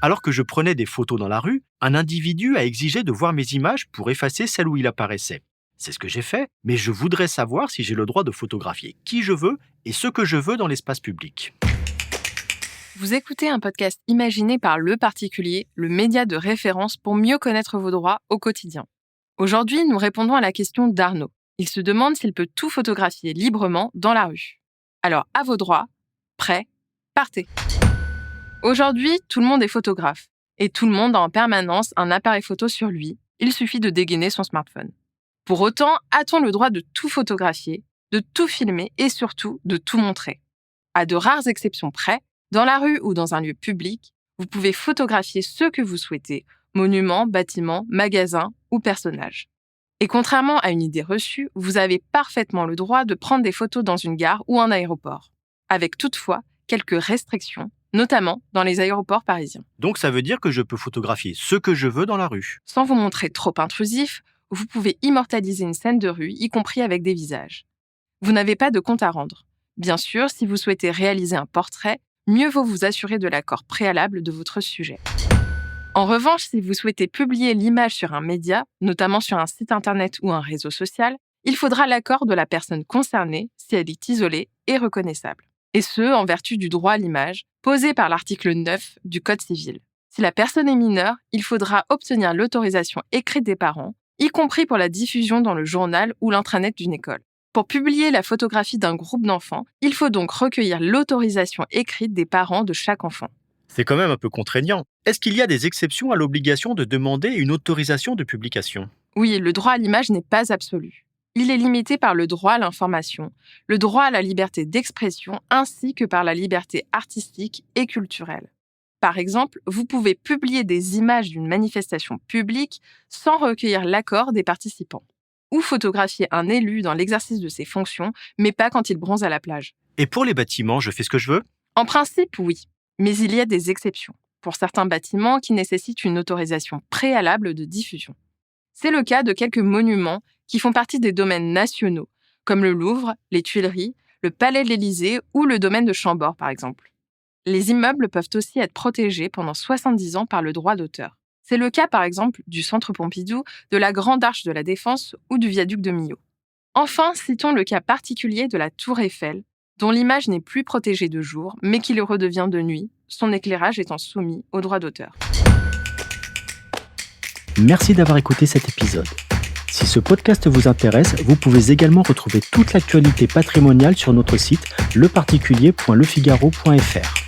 Alors que je prenais des photos dans la rue, un individu a exigé de voir mes images pour effacer celles où il apparaissait. C'est ce que j'ai fait, mais je voudrais savoir si j'ai le droit de photographier qui je veux et ce que je veux dans l'espace public. Vous écoutez un podcast imaginé par Le Particulier, le média de référence pour mieux connaître vos droits au quotidien. Aujourd'hui, nous répondons à la question d'Arnaud. Il se demande s'il peut tout photographier librement dans la rue. Alors, à vos droits, prêts, partez. Aujourd'hui, tout le monde est photographe. Et tout le monde a en permanence un appareil photo sur lui. Il suffit de dégainer son smartphone. Pour autant, a-t-on le droit de tout photographier, de tout filmer et surtout de tout montrer ? À de rares exceptions près, dans la rue ou dans un lieu public, vous pouvez photographier ce que vous souhaitez, monuments, bâtiments, magasins ou personnages. Et contrairement à une idée reçue, vous avez parfaitement le droit de prendre des photos dans une gare ou un aéroport, avec toutefois quelques restrictions, notamment dans les aéroports parisiens. Donc ça veut dire que je peux photographier ce que je veux dans la rue. Sans vous montrer trop intrusif, vous pouvez immortaliser une scène de rue, y compris avec des visages. Vous n'avez pas de compte à rendre. Bien sûr, si vous souhaitez réaliser un portrait, mieux vaut vous assurer de l'accord préalable de votre sujet. En revanche, si vous souhaitez publier l'image sur un média, notamment sur un site internet ou un réseau social, il faudra l'accord de la personne concernée si elle est isolée et reconnaissable. Et ce, en vertu du droit à l'image, posé par l'article 9 du Code civil. Si la personne est mineure, il faudra obtenir l'autorisation écrite des parents, y compris pour la diffusion dans le journal ou l'intranet d'une école. Pour publier la photographie d'un groupe d'enfants, il faut donc recueillir l'autorisation écrite des parents de chaque enfant. C'est quand même un peu contraignant. Est-ce qu'il y a des exceptions à l'obligation de demander une autorisation de publication ? Oui, le droit à l'image n'est pas absolu. Il est limité par le droit à l'information, le droit à la liberté d'expression ainsi que par la liberté artistique et culturelle. Par exemple, vous pouvez publier des images d'une manifestation publique sans recueillir l'accord des participants. Ou photographier un élu dans l'exercice de ses fonctions, mais pas quand il bronze à la plage. Et pour les bâtiments, je fais ce que je veux ? En principe, oui. Mais il y a des exceptions, pour certains bâtiments qui nécessitent une autorisation préalable de diffusion. C'est le cas de quelques monuments qui font partie des domaines nationaux, comme le Louvre, les Tuileries, le Palais de l'Élysée ou le domaine de Chambord, par exemple. Les immeubles peuvent aussi être protégés pendant 70 ans par le droit d'auteur. C'est le cas, par exemple, du Centre Pompidou, de la Grande Arche de la Défense ou du viaduc de Millau. Enfin, citons le cas particulier de la Tour Eiffel, dont l'image n'est plus protégée de jour, mais qui le redevient de nuit, son éclairage étant soumis au droit d'auteur. Merci d'avoir écouté cet épisode. Si ce podcast vous intéresse, vous pouvez également retrouver toute l'actualité patrimoniale sur notre site leparticulier.lefigaro.fr.